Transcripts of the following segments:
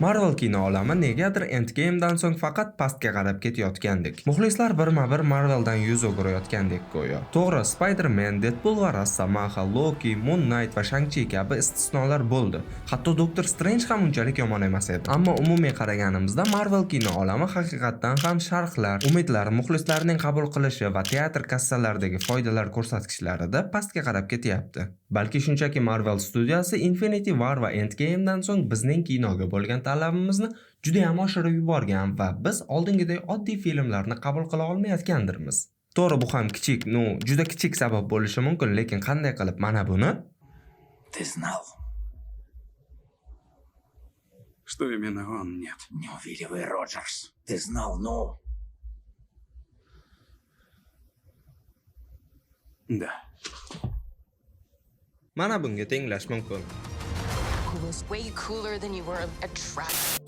Marvel kino olami negadir Endgame'dan so'ng faqat pastga qarab ketayotgandek. Muxlislar birma-bir Marveldan yuz o'girayotgandek go'yo. To'g'ri, Spider-Man, Deadpool va Rossomaha, Loki, Moon Knight va Shang-Chi kabi istisnolar bo'ldi. Hatto Doctor Strange ham unchalik yomon emas edi. Ammo umumiy qaraganimizda Marvel kino olami haqiqatan ham sharhlar, umidlar, muxlislarning qabul qilishi va teatr kassalaridagi foydalar ko'rsatkichlarida pastga qarab ketyapti. Balki shunchaki Marvel studiyasi Infinity War va Endgame'dan so'ng bizning kinoga bo'lgan talabimizni juda ham oshirib yuborgan va biz oldingidek oddiy filmlarni qabul qila olmayotgandirmiz. To'g'ri, bu ham juda kichik sabab bo'lishi mumkin, lekin qanday qilib mana buni Ты знал? Что именно он нет? Неувиливый Роджерс. Ты знал, ну? Да. mana bunga tenglash mumkin. Who was way cooler than you were attractive.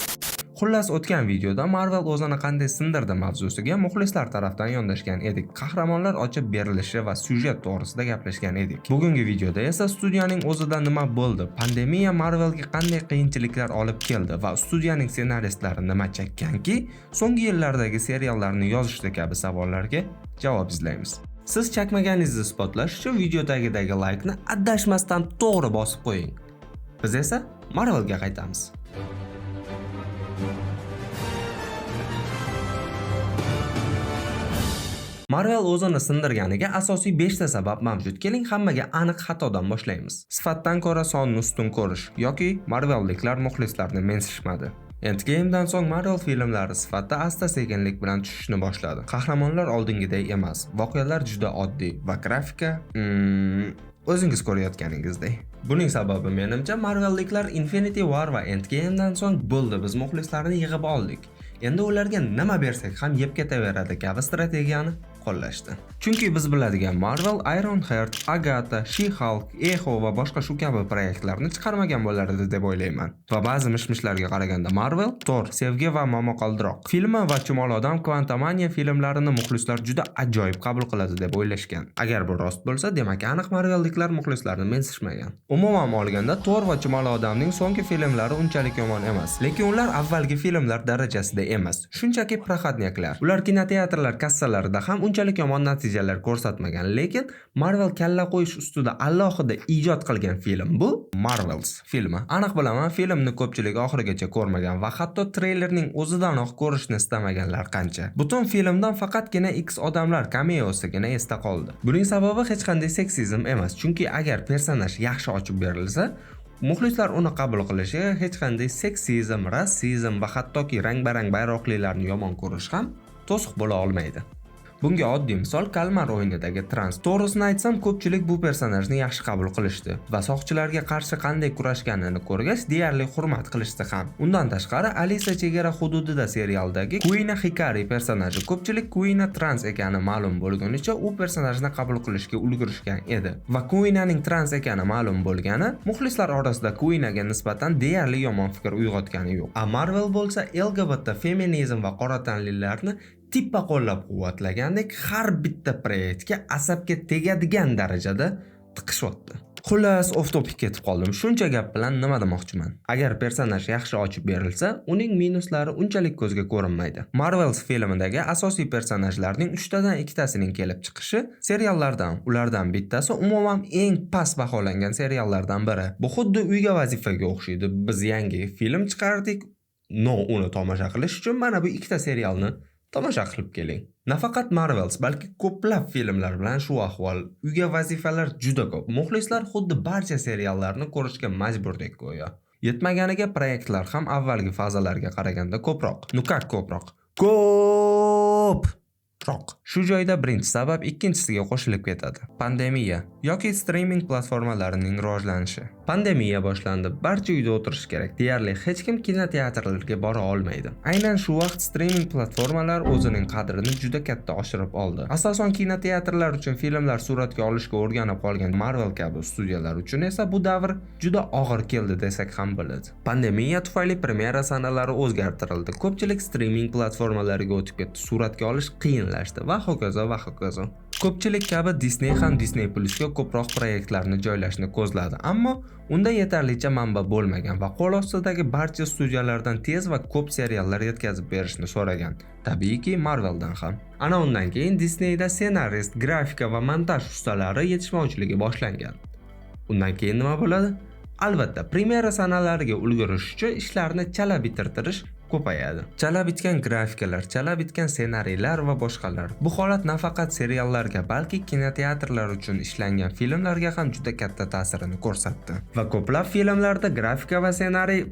Xullas, o'tgan videoda Marvel o'zini qanday sindirdi mavzusiga muxlislar tarafdan yondashgan edik. Qahramonlar ochib berilishi va syujet to'g'risida gaplashgan edik. Bugungi videoda esa studiyaning o'zida nima bo'ldi, pandemiya Marvelga qanday qiyinchiliklar olib keldi va studiyaning ssenaristlari nima chekkanki, so'nggi yillardagi seriallarni yozishda kabi savollarga javob izlaymiz. Siz chakmaganingizni isbotlash uchun video tagidagi laykni adashmasdan to'g'ri bosib qo'ying. Biz esa Marvelga qaytamiz. Marvel o'zini sindirganiga asosiy 5 ta sabab mavjud. Keling hammaga aniq xatodan boshlaymiz. Sifatdan ko'ra sonni ustun ko'rish yoki Marvelliklar muxlislarni mensishmadi. Endgame'dan so'ng Marvel filmlari sifati asta-sekinlik bilan tushishni boshladi. Qahramonlar oldingiday emas, voqealar juda oddiy va grafika o'zingiz ko'rayotganingizdek. Buning sababi menimcha Marvelliklar Infinity War va Endgame'dan so'ng bo'ldi, biz muxlislarni yig'ib oldik. Endi ularga nima bersak ham yeb ketaveradi kabi strategiyani qo'llashdi. Chunki biz biladigan Marvel Ironheart, Agatha, She-Hulk, Echo va boshqa shu kabi proyektlarni chiqarmagan bo'lardi deb o'ylayman. Va ba'zi mishmishlarga qaraganda Marvel, Thor, Sevgi va Momaqaldiroq filmi va Chumol odam Quantumania filmlarini muxlislar juda ajoyib qabul qiladi deb o'ylashgan. Agar bu rost bo'lsa, demak aniq Marvelliklar muxlislarni mensishmagan. Umuman olganda Thor va Chumol odamning so'nggi filmlari unchalik yomon emas, lekin ular avvalgi filmlar darajasida emas. Shunchaki proxodnyaklar. Ular kinoteatrlar kassalarida ham unchalik yomon natijalar ko'rsatmagan, lekin Marvel kalla qo'yish ustida alohida ijod qilgan film bu Marvels filmi. Aniq bilaman, filmni ko'pchilik oxirigacha ko'rmagan va hatto treylerning o'zidanoq ko'rishni istamaganlar qancha. Butun filmdan faqatgina X odamlar cameosigina esda qoldi. Buning sababi hech qanday seksizm emas, chunki agar personaj yaxshi ochib berilsa, muxlislar uni qabul qilishiga hech qanday seksizm, rassizm va hattoki rang-barang bayroqlilarni yomon ko'rish ham to'siq bo'la olmaydi. Bunga oddiy misol Kalmar o'yinidagi Trans. To'g'risini aytsam, ko'pchilik bu personajni yaxshi qabul qilishdi va soqchilarga qarshi qanday kurashganini ko'rgach, deyarli hurmat qilishdi ham. Undan tashqari, Alisa chegara hududida serialdagi Kuina Hikari personaji ko'pchilik Kuina trans ekani ma'lum bo'lgunicha u personajni qabul qilishga ulgurishgan edi. Va Kuinaning trans ekani ma'lum bo'lgani muxlislar orasida Kuinaga nisbatan deyarli yomon fikr uyg'otgani yo'q. Marvel bo'lsa LGBT, feminizm va qora tanlilarni tippa qo'llab-quvvatlagandek har bitta proyektga asabga tegadigan darajada tiqishyapti. Xullas, off-topic ketib qoldim. Shuncha gap bilan nima demoqchiman? Agar personaj yaxshi ochib berilsa, uning minuslari unchalik ko'zga ko'rinmaydi. Marvels filmidagi asosiy personajlarning 3 tadan 2 tasining kelib chiqishi ulardan bittasi umuman eng past baholangan seriallardan biri. Bu xuddi uyga vazifaga o'xshaydi. Biz yangi film chiqardik, uni tomosha qilish uchun mana bu 2 ta serialni tomosha qilib keling. Nafaqat Marvels, balki ko'plab filmlar bilan shu ahvol. Uyga vazifalar juda ko'p. Muxlislar xuddi barcha seriallarni ko'rishga majburdek go'yo. Yetmaganiga proyektlar ham avvalgi fazalarga qaraganda ko'proq. Ko'p! Shu joyda birinchi sabab ikkinchisiga qo'shilib ketadi. Pandemiya yoki streaming platformalarining rivojlanishi. Pandemiya boshlandi, barcha uyda o'tirish kerak. Deyarli hech kim kinoteatrlarga bora olmaydi. Aynan shu vaqt streaming platformalar o'zining qadrini juda katta oshirib oldi. Asosan kinoteatrlar uchun filmlar suratga olishga o'rganib qolgan Marvel kabi studiyalar uchun esa bu davr juda og'ir keldi desak ham bo'ladi. Pandemiya tufayli premyera sanalari o'zgartirildi. Ko'pchilik streaming platformalariga o'tib ketdi. Suratga olish qiyin va hokazo. Ko'pchilik kabi Disney ham Disney Plus'ga ko'proq proyektlarni joylashni ko'zladi, ammo unda yetarlicha manba bo'lmagan va qo'l ostidagi barcha studiyalardan tez va ko'p seriallar yetkazib berishni so'ragan. Tabiiyki, Marveldan ham. Ana undan keyin Disneyda ssenarist, grafika va montaj ustalari yetishmovchiligi boshlangan. Undan keyin nima bo'ladi? Albatta, premyera sanalariga ulgurish uchun ishlarni chala bitirtirish ko'payadi. Chala bitgan grafikalar, chala bitgan ssenariylar va boshqalar. Bu holat nafaqat seriallarga, balki kinoteatrlar uchun ishlangan filmlarga ham juda katta ta'sirini ko'rsatdi. Va ko'plab filmlarda grafika va ssenariy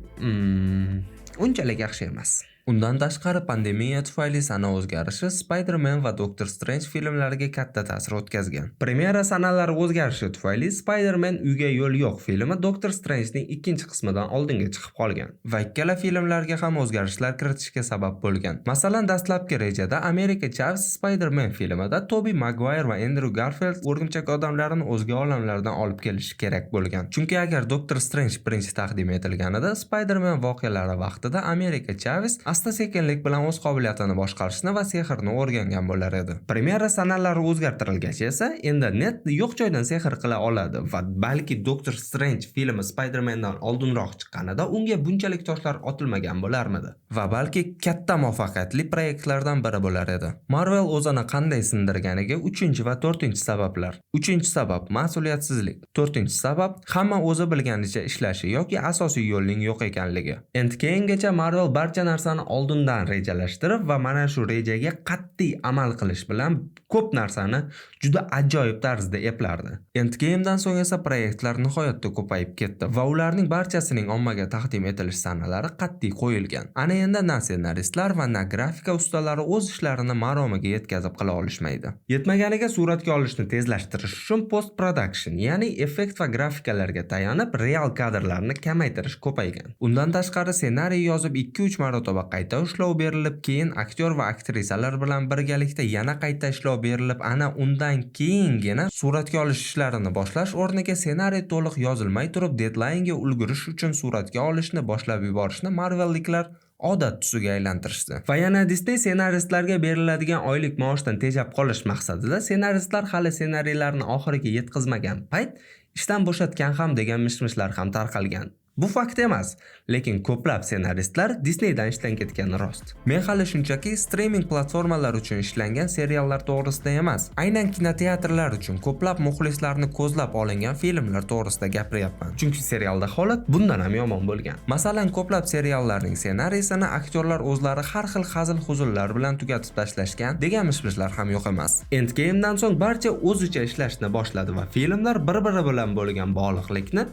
unchalik yaxshi emas. Undan tashqari pandemiya tufayli sana o'zgarishi Spider-Man va Doctor Strange filmlariga katta ta'sir o'tkazgan. Premyera sanalari o'zgarishi tufayli Spider-Man uyga yo'l yo'q filmi Doctor Strange'ning ikkinchi qismidan oldinga chiqib qolgan va ikkala filmlarga ham o'zgarishlar kiritishga sabab bo'lgan. Masalan, dastlabki rejada Amerika Chavs Spider-Man filmida Tobey Maguire va Andrew Garfield o'rgimchak odamlarini o'zga olamlardan olib kelishi kerak bo'lgan. Chunki agar Doctor Strange birinchi taqdim etilganida Spider-Man voqealari vaqtida Amerika Chavs asta-sekinlik bilan o'z qobiliyatini boshqarishni va sehrni o'rgangan bo'lar edi. Premyera sanalari o'zgartirilgach esa endi net yo'q joydan sehr qila oladi va balki Doctor Strange filmi Spider-Mandan oldinroq chiqqanida unga bunchalik toshlar otilmagan bo'larmidi va balki katta muvaffaqiyatli proyektlardan biri bo'lar edi. Marvel o'zini qanday sindirganiga 3 va 4-sabablar. 3-sabab mas'uliyatsizlik. 4-sabab hamma o'zi bilganicha ishlashi yoki asosiy yo'lning yo'q ekanligi. Endgamegacha Marvel barcha narsani oldindan rejalashtirib va mana shu rejaga qat'iy amal qilish bilan ko'p narsani juda ajoyib tarzda eplardi. Endgame'dan so'ng esa proyektlar nihoyatda ko'payib ketdi va ularning barchasining ommaga taqdim etilish sanalari qat'iy qo'yilgan. Ana endi na ssenaristlar va na grafika ustalari o'z ishlarini maromiga yetkazib qila olishmaydi. Yetmaganiga suratga olishni tezlashtirish uchun post production, ya'ni effekt va grafikalarga tayanib real kadrlarni kamaytirish ko'paygan. Undan tashqari ssenariy yozib 2-3 marotaba qayta ishlov berilib, keyin aktyor va aktrisalar bilan birgalikda yana qayta ishlov berilib, ana undan keyingina suratga olish ishlarini boshlash o'rniga ssenariy to'liq yozilmay turib deadline'ga ulgurish uchun suratga olishni boshlab yuborishni Marvelliklar odat tusiga aylantirishdi. Va yana Disney ssenaristlarga beriladigan oylik maoshdan tejab qolish maqsadida ssenaristlar hali ssenariylarni oxiriga yetkazmagan payt ishdan bo'shatgan ham degan mish-mishlar ham tarqalgan. Bu fakt emas, lekin ko'plab ssenaristlar Disneydan ishdan ketgani rost. Men hali shunchaki streaming platformalar uchun ishlangan seriallar to'g'risida emas, aynan kinoteatrlar uchun ko'plab muxlislarni ko'zlab olingan filmlar to'g'risida gapiryapman. Chunki serialda holat bundan ham yomon bo'lgan. Masalan, ko'plab seriallarning ssenariysini aktyorlar o'zlari har xil hazil-huzullar bilan tugatib tashlashgan degan mish-mishlar ham yo'q emas. Endgame'dan so'ng barcha o'zicha ishlashni boshladi va filmlar bir-biri bilan bo'lgan bog'liqlikni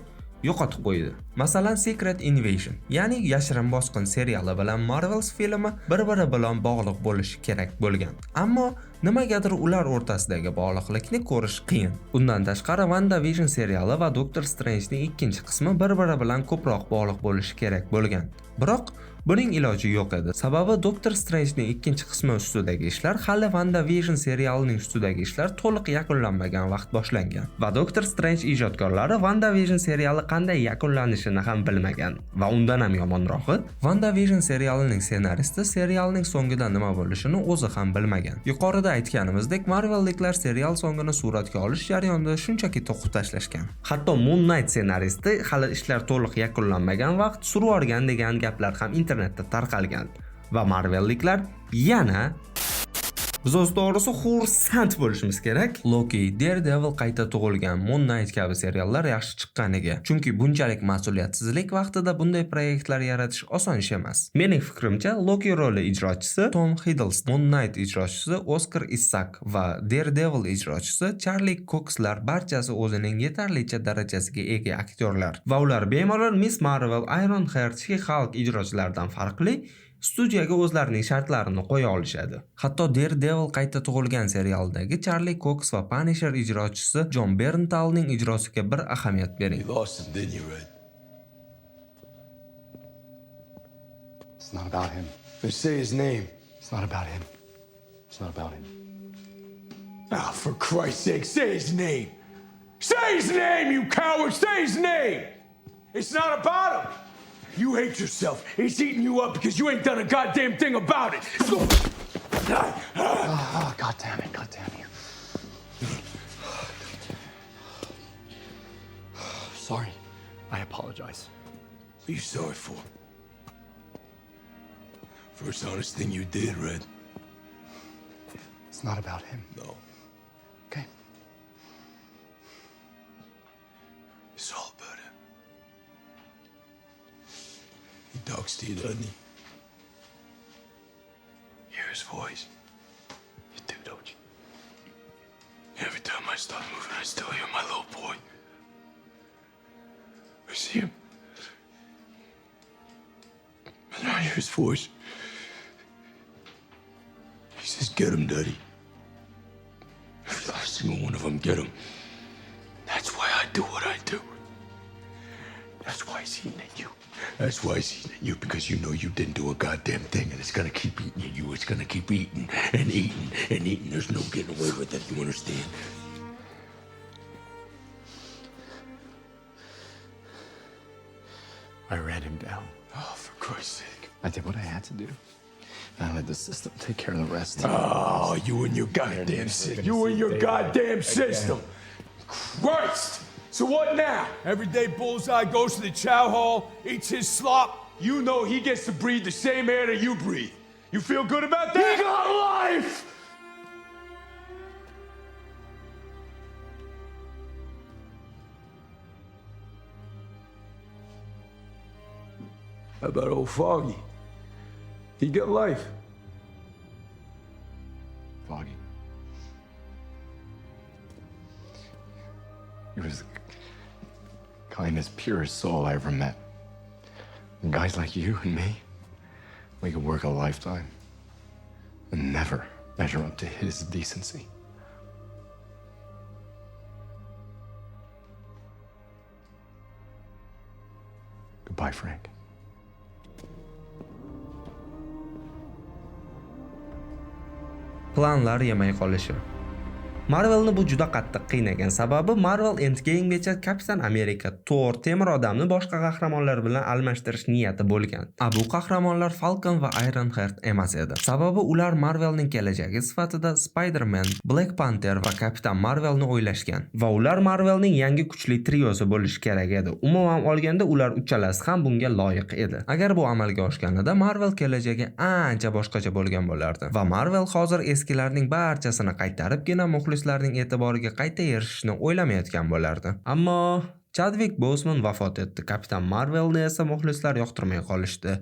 yo'qotib qo'ydi. Masalan, Secret Invasion, ya'ni Yashirin bosqin seriali bilan Marvels filmi bir-biri bilan bog'liq bo'lishi kerak bo'lgan. Ammo nimagadir ular o'rtasidagi bog'liqlikni ko'rish qiyin. Undan tashqari WandaVision seriali va Doctor Strange'ning ikkinchi qismi bir-biri bilan ko'proq bog'liq bo'lishi kerak bo'lgan. Biroq buning iloji yo'q edi. Sababi Doctor Strange'ning ikkinchi qismi ustidagi ishlar hali WandaVision serialining ustidagi ishlar to'liq yakunlanmagan vaqt boshlangan. Va Doctor Strange ijodkorlari WandaVision seriali qanday yakunlanishini ham bilmagan. Va undan ham yomonrog'i, WandaVision serialining ssenaristi serialning so'ngida nima bo'lishini o'zi ham bilmagan. Yuqorida aytganimizdek, Marvelliklar serial so'ngini suratga olish jarayonida shunchaki to'qib tashlashgan. Hatto Moon Knight ssenaristi hali ishlar to'liq yakunlanmagan vaqt survorgan degan gaplar ham internetda tarqalgan va Marvelliklar yana biz o'z to'g'risi xursand bo'lishimiz kerak. Loki, Daredevil qayta tug'ilgan, Moon Knight kabi seriallar yaxshi chiqqaniga. Chunki bunchalik mas'uliyatsizlik vaqtida bunday proyektlar yaratish oson ish emas. Mening fikrimcha, Loki roli ijrochisi Tom Hiddleston, Moon Knight ijrochisi Oscar Isaac va Daredevil ijrochisi Charlie Coxlar barchasi o'zining yetarlicha darajasiga ega aktyorlar va ular bemalol Miss Marvel, Iron Heart, She-Hulk ijrochilaridan farqli studiyaga o'zlarining shartlarini qo'ya olishadi. Hatto Daredevil qayta tug'ilgan serialdagi Charlie Cox va Punisher ijrochisi Jon Berntalning ijrosiga bir ahamiyat bering. You lost him, didn't you, Red? It's not about him. Then say his name. It's not about him. It's not about him. Ah, for Christ's sake, say his name. Say his name, you coward! Say his name! It's not about him. You hate yourself. He's eating you up because you ain't done a goddamn thing about it. Oh, God damn it, God damn you. sorry. I apologize. What are you sorry for? First honest thing you did, Red. It's not about him. No. Okay. It's all about him. He talks to you, doesn't he? Hear his voice. You do, don't you? Every time I start moving, I still hear my little boy. I see him. And I hear his voice. He says, get him, Daddy. Every last single one of them, get him. That's why I do what I do. That's why he's eating at you. That's why he's eating at you, because you know you didn't do a goddamn thing, and it's gonna keep eating at you. It's gonna keep eating and eating and eating. There's no getting away with it, you understand? I ran him down. Oh, for Christ's sake. I did what I had to do. And I let the system take care of the rest. Oh, you and your goddamn system. You and your goddamn system. Christ! So what now? Every day Bullseye goes to the chow hall, eats his slop. You know he gets to breathe the same air that you breathe. You feel good about that? He got life! How about old Foggy? He got life. Foggy. He was the kindest, purest soul I ever met. And guys like you and me, we could work a lifetime and never measure up to his decency. Goodbye, Frank. Planlar yemay qolishi. Marvelni bu juda qattiq qiynagan sababi Marvel Endgamegacha Kapitan Amerika, Thor, Temir odamni boshqa qahramonlar bilan almashtirish niyati bo'lgan. Bu qahramonlar Falcon va Iron Heart emas edi. Sababi ular Marvelning kelajagi sifatida Spider-Man, Black Panther va Kapitan Marvelni o'ylashgan va ular Marvelning yangi kuchli triosi bo'lishi kerak edi. Umuman olganda ular uchalasi ham bunga loyiq edi. Agar bu amalga oshganida Marvel kelajagi ancha boshqacha bo'lgan bo'lardi va Marvel hozir eskilarning barchasini qaytaribgina muxlislarning e'tiboriga qayta erishishni o'ylamayotgan bo'lardi. Ammo Chadwick Boseman vafot etdi. Kapitan Marvelni esa muxlislar yoqtirmay qolishdi.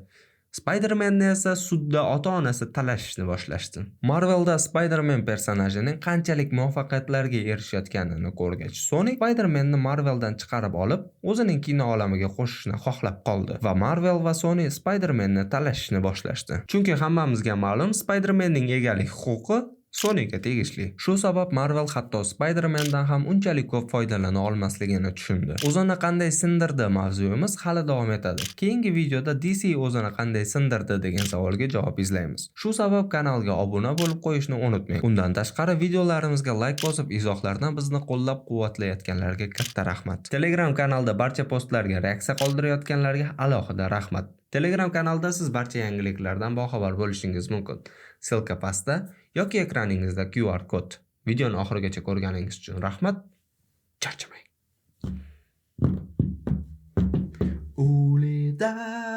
Spider-Manni esa sudda ota-onasi talashishni boshlashdi. Marvelda Spider-Man personajining qanchalik muvaffaqiyatlarga erishayotganini ko'rgach, Sony Spider-Manni Marveldan chiqarib olib, o'zining kino olamiga qo'shishni xohlab qoldi va Marvel va Sony Spider-Manni talashishni boshlashdi. Chunki hammamizga ma'lum, Spider-Manning egalik huquqi Sonyga tegishli. Shu sabab Marvel hatto Spider-Mandan ham unchalik ko'p foydalana olmasligini tushundi. O'zini qanday sindirdi mavzuyimiz hali davom etadi. Keyingi videoda DC o'zini qanday sindirdi degan savolga javob izlaymiz. Shu sabab kanalga obuna bo'lib qo'yishni unutmang. Undan tashqari videolarimizga like bosib, izohlardan bizni qo'llab-quvvatlayotganlarga katta rahmat. Telegram kanalda barcha postlarga reaksiya qoldirayotganlarga alohida rahmat. Telegram kanalda siz barcha yangiliklardan boxabar bo'lishingiz mumkin. Silka pastda yoki ekraningizda QR kod. Videoni oxirigacha ko'rganingiz uchun rahmat. Charchamang. Uliday